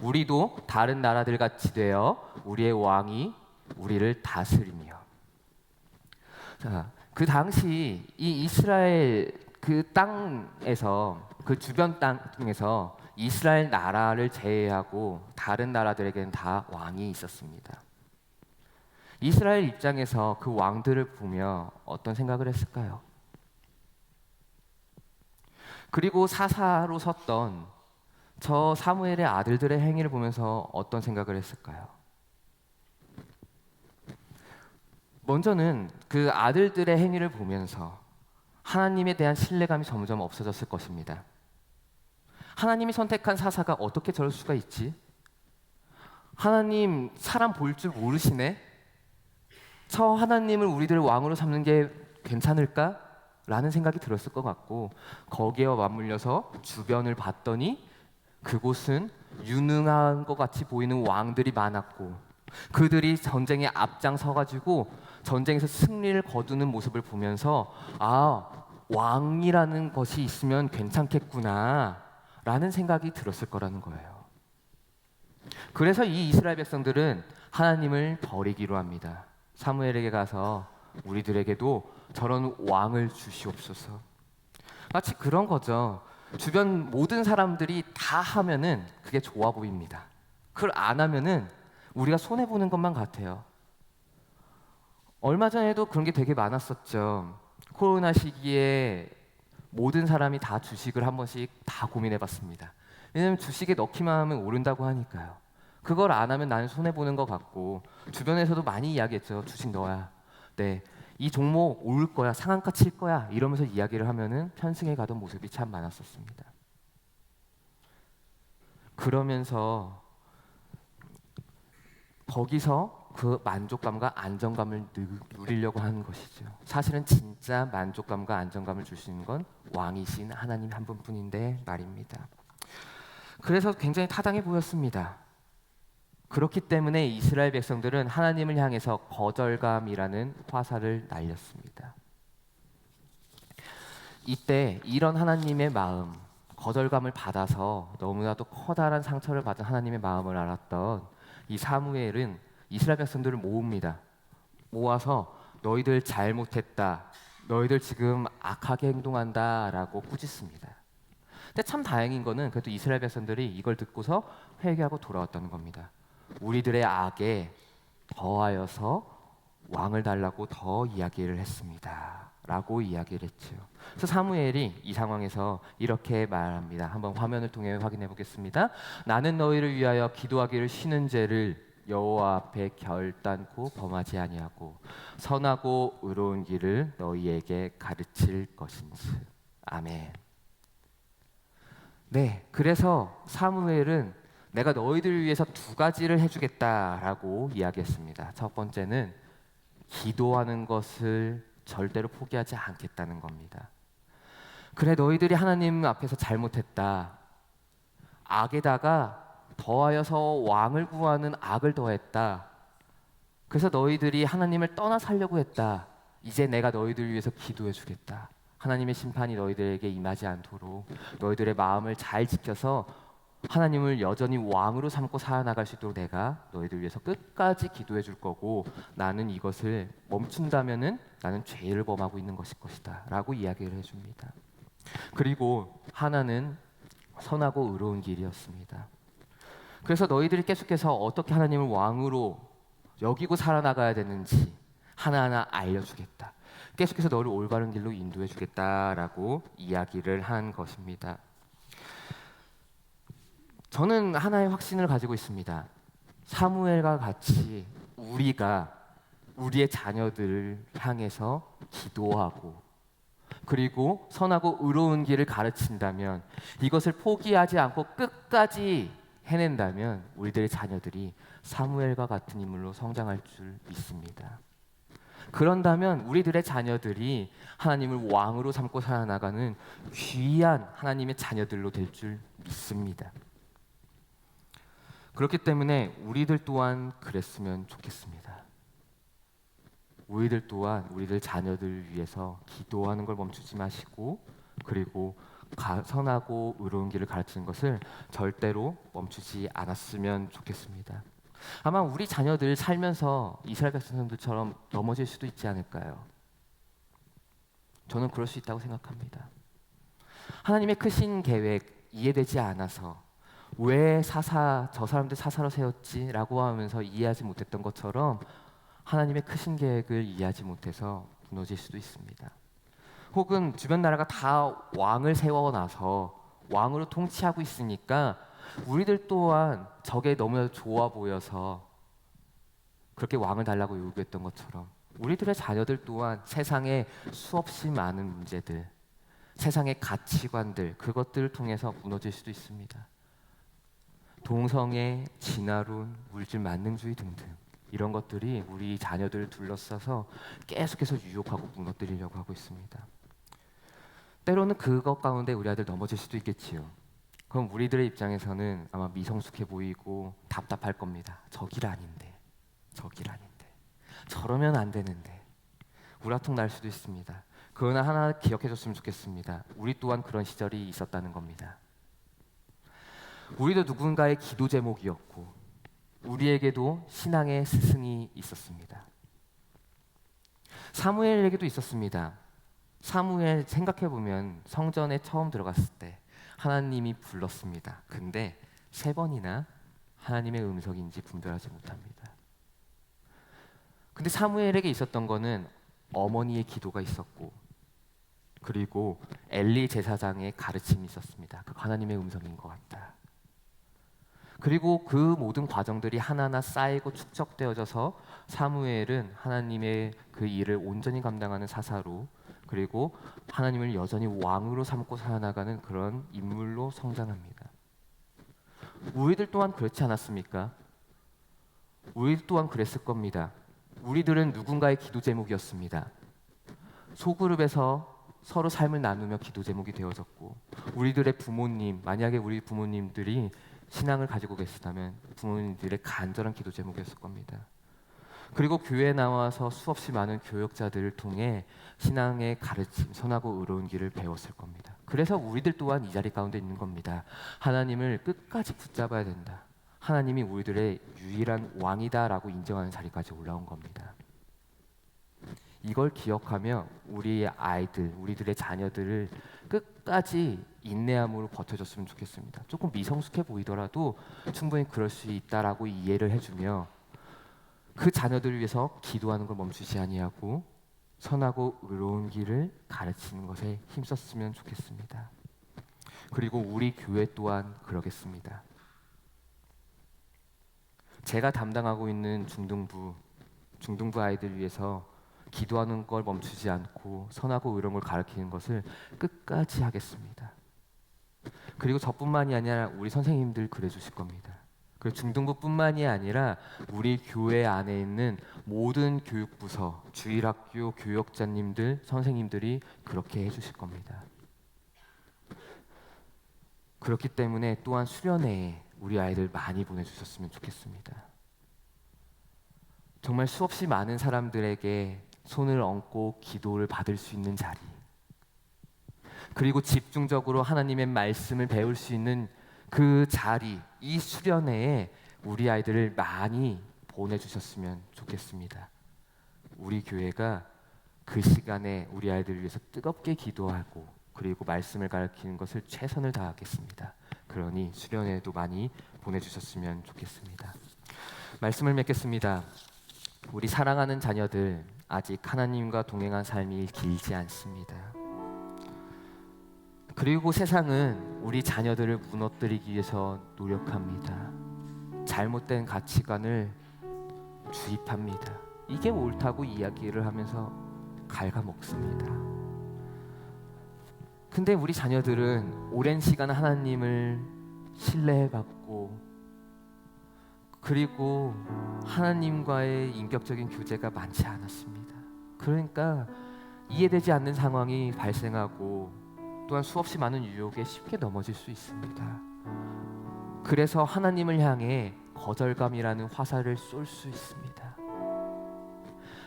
우리도 다른 나라들 같이 되어 우리의 왕이 우리를 다스리며. 자, 그 당시 이 이스라엘 그 땅에서 그 주변 땅에서 이스라엘 나라를 제외하고 다른 나라들에게는 다 왕이 있었습니다. 이스라엘 입장에서 그 왕들을 보며 어떤 생각을 했을까요? 그리고 사사로 섰던 저 사무엘의 아들들의 행위를 보면서 어떤 생각을 했을까요? 먼저는 그 아들들의 행위를 보면서 하나님에 대한 신뢰감이 점점 없어졌을 것입니다. 하나님이 선택한 사사가 어떻게 저럴 수가 있지? 하나님 사람 볼 줄 모르시네? 저 하나님을 우리들 왕으로 삼는 게 괜찮을까? 라는 생각이 들었을 것 같고, 거기에 맞물려서 주변을 봤더니 그곳은 유능한 것 같이 보이는 왕들이 많았고, 그들이 전쟁에 앞장서가지고 전쟁에서 승리를 거두는 모습을 보면서 왕이라는 것이 있으면 괜찮겠구나 라는 생각이 들었을 거라는 거예요. 그래서 이 이스라엘 백성들은 하나님을 버리기로 합니다. 사무엘에게 가서 우리들에게도 저런 왕을 주시옵소서. 마치 그런 거죠. 주변 모든 사람들이 다 하면은 그게 좋아 보입니다. 그걸 안 하면은 우리가 손해 보는 것만 같아요. 얼마 전에도 그런 게 되게 많았었죠. 코로나 시기에 모든 사람이 다 주식을 한 번씩 다 고민해 봤습니다. 왜냐면 주식에 넣기만 하면 오른다고 하니까요. 그걸 안 하면 나는 손해 보는 것 같고, 주변에서도 많이 이야기했죠. 주식 넣어야. 네. 이 종목 오를 거야, 상한가 칠 거야 이러면서 이야기를 하면은 편승해 가던 모습이 참 많았었습니다. 그러면서 거기서 그 만족감과 안정감을 누리려고 하는 것이죠. 사실은 진짜 만족감과 안정감을 줄 수 있는 건 왕이신 하나님 한 분뿐인데 말입니다. 그래서 굉장히 타당해 보였습니다. 그렇기 때문에 이스라엘 백성들은 하나님을 향해서 거절감이라는 화살을 날렸습니다. 이때 이런 하나님의 마음, 거절감을 받아서 너무나도 커다란 상처를 받은 하나님의 마음을 알았던 이 사무엘은 이스라엘 백성들을 모읍니다. 모아서 너희들 잘못했다, 너희들 지금 악하게 행동한다라고 꾸짖습니다. 근데 참 다행인 거는 그래도 이스라엘 백성들이 이걸 듣고서 회개하고 돌아왔다는 겁니다. 우리들의 악에 더하여서 왕을 달라고 더 이야기를 했습니다 라고 이야기를 했죠. 그래서 사무엘이 이 상황에서 이렇게 말합니다. 한번 화면을 통해 확인해 보겠습니다. 나는 너희를 위하여 기도하기를 쉬는 죄를 여호와 앞에 결단코 범하지 아니하고 선하고 의로운 길을 너희에게 가르칠 것인지. 아멘. 네, 그래서 사무엘은 내가 너희들을 위해서 두 가지를 해주겠다라고 이야기했습니다. 첫 번째는 기도하는 것을 절대로 포기하지 않겠다는 겁니다. 그래, 너희들이 하나님 앞에서 잘못했다. 악에다가 더하여서 왕을 구하는 악을 더했다. 그래서 너희들이 하나님을 떠나 살려고 했다. 이제 내가 너희들을 위해서 기도해 주겠다. 하나님의 심판이 너희들에게 임하지 않도록 너희들의 마음을 잘 지켜서 하나님을 여전히 왕으로 삼고 살아나갈 수 있도록 내가 너희들 위해서 끝까지 기도해 줄 거고, 나는 이것을 멈춘다면은 나는 죄를 범하고 있는 것일 것이다 라고 이야기를 해줍니다. 그리고 하나는 선하고 의로운 길이었습니다. 그래서 너희들이 계속해서 어떻게 하나님을 왕으로 여기고 살아나가야 되는지 하나하나 알려주겠다. 계속해서 너를 올바른 길로 인도해 주겠다라고 이야기를 한 것입니다. 저는 하나의 확신을 가지고 있습니다. 사무엘과 같이 우리가 우리의 자녀들을 향해서 기도하고 그리고 선하고 의로운 길을 가르친다면, 이것을 포기하지 않고 끝까지 해낸다면 우리들의 자녀들이 사무엘과 같은 인물로 성장할 줄 믿습니다. 그런다면 우리들의 자녀들이 하나님을 왕으로 삼고 살아나가는 귀한 하나님의 자녀들로 될 줄 믿습니다. 그렇기 때문에 우리들 또한 그랬으면 좋겠습니다. 우리들 또한 우리들 자녀들을 위해서 기도하는 걸 멈추지 마시고, 그리고 선하고 의로운 길을 가르치는 것을 절대로 멈추지 않았으면 좋겠습니다. 아마 우리 자녀들 살면서 이스라엘 백성들처럼 넘어질 수도 있지 않을까요? 저는 그럴 수 있다고 생각합니다. 하나님의 크신 계획 이해되지 않아서 왜 저 사람들 사사로 세웠지라고 하면서 이해하지 못했던 것처럼 하나님의 크신 계획을 이해하지 못해서 무너질 수도 있습니다. 혹은 주변 나라가 다 왕을 세워놔서 왕으로 통치하고 있으니까 우리들 또한 저게 너무나도 좋아 보여서 그렇게 왕을 달라고 요구했던 것처럼 우리들의 자녀들 또한 세상에 수없이 많은 문제들, 세상의 가치관들, 그것들을 통해서 무너질 수도 있습니다. 동성애, 진화론, 물질 만능주의 등등 이런 것들이 우리 자녀들을 둘러싸서 계속해서 유혹하고 무너뜨리려고 하고 있습니다. 때로는 그것 가운데 우리 아들 넘어질 수도 있겠지요. 그럼 우리들의 입장에서는 아마 미성숙해 보이고 답답할 겁니다. 저 길 아닌데, 저 길 아닌데, 저러면 안 되는데 우라통 날 수도 있습니다. 그러나 하나 기억해줬으면 좋겠습니다. 우리 또한 그런 시절이 있었다는 겁니다. 우리도 누군가의 기도 제목이었고 우리에게도 신앙의 스승이 있었습니다. 사무엘에게도 있었습니다. 사무엘 생각해보면 성전에 처음 들어갔을 때 하나님이 불렀습니다. 근데 3번이나 하나님의 음성인지 분별하지 못합니다. 근데 사무엘에게 있었던 거는 어머니의 기도가 있었고 그리고 엘리 제사장의 가르침이 있었습니다. 그 하나님의 음성인 것 같다. 그리고 그 모든 과정들이 하나하나 쌓이고 축적되어져서 사무엘은 하나님의 그 일을 온전히 감당하는 사사로 그리고 하나님을 여전히 왕으로 삼고 살아나가는 그런 인물로 성장합니다. 우리들 또한 그렇지 않았습니까? 우리들 또한 그랬을 겁니다. 우리들은 누군가의 기도 제목이었습니다. 소그룹에서 서로 삶을 나누며 기도 제목이 되어졌고 우리들의 부모님, 만약에 우리 부모님들이 신앙을 가지고 계시다면 부모님들의 간절한 기도 제목이었을 겁니다. 그리고 교회에 나와서 수없이 많은 교역자들을 통해 신앙의 가르침, 선하고 의로운 길을 배웠을 겁니다. 그래서 우리들 또한 이 자리 가운데 있는 겁니다. 하나님을 끝까지 붙잡아야 된다. 하나님이 우리들의 유일한 왕이다라고 인정하는 자리까지 올라온 겁니다. 이걸 기억하며 우리 아이들, 우리들의 자녀들을 끝까지 인내함으로 버텨줬으면 좋겠습니다. 조금 미성숙해 보이더라도 충분히 그럴 수 있다라고 이해를 해주며 그 자녀들을 위해서 기도하는 걸 멈추지 아니하고 선하고 의로운 길을 가르치는 것에 힘썼으면 좋겠습니다. 그리고 우리 교회 또한 그러겠습니다. 제가 담당하고 있는 중등부 아이들 위해서 기도하는 걸 멈추지 않고 선하고 의로운 걸 가르치는 것을 끝까지 하겠습니다. 그리고 저뿐만이 아니라 우리 선생님들 그래 주실 겁니다. 그리고 중등부뿐만이 아니라 우리 교회 안에 있는 모든 교육부서, 주일학교 교역자님들, 선생님들이 그렇게 해주실 겁니다. 그렇기 때문에 또한 수련회에 우리 아이들 많이 보내주셨으면 좋겠습니다. 정말 수없이 많은 사람들에게 손을 얹고 기도를 받을 수 있는 자리, 그리고 집중적으로 하나님의 말씀을 배울 수 있는 그 자리, 이 수련회에 우리 아이들을 많이 보내주셨으면 좋겠습니다. 우리 교회가 그 시간에 우리 아이들을 위해서 뜨겁게 기도하고 그리고 말씀을 가르치는 것을 최선을 다하겠습니다. 그러니 수련회에도 많이 보내주셨으면 좋겠습니다. 말씀을 맺겠습니다. 우리 사랑하는 자녀들, 아직 하나님과 동행한 삶이 길지 않습니다. 그리고 세상은 우리 자녀들을 무너뜨리기 위해서 노력합니다. 잘못된 가치관을 주입합니다. 이게 옳다고 이야기를 하면서 갉아먹습니다. 근데 우리 자녀들은 오랜 시간 하나님을 신뢰해봤고 그리고 하나님과의 인격적인 교제가 많지 않았습니다. 그러니까 이해되지 않는 상황이 발생하고 또한 수없이 많은 유혹에 쉽게 넘어질 수 있습니다. 그래서 하나님을 향해 거절감이라는 화살을 쏠 수 있습니다.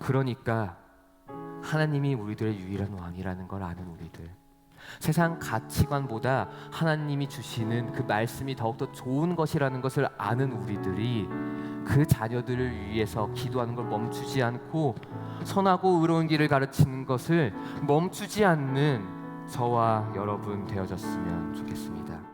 그러니까 하나님이 우리들의 유일한 왕이라는 걸 아는 우리들, 세상 가치관보다 하나님이 주시는 그 말씀이 더욱더 좋은 것이라는 것을 아는 우리들이 그 자녀들을 위해서 기도하는 걸 멈추지 않고 선하고 의로운 길을 가르치는 것을 멈추지 않는 저와 여러분 되어졌으면 좋겠습니다.